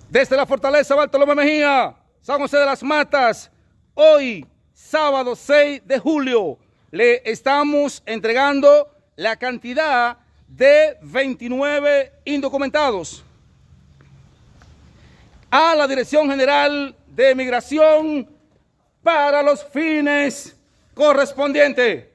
Desde la Fortaleza Bartolomé Mejía, San José de las Matas, hoy, sábado 6 de julio, le estamos entregando la cantidad de 29 indocumentados a la Dirección General de Migración para los fines correspondientes.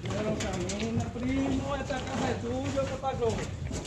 Pero camina, primo, esta casa es tuya, ¿qué pasó?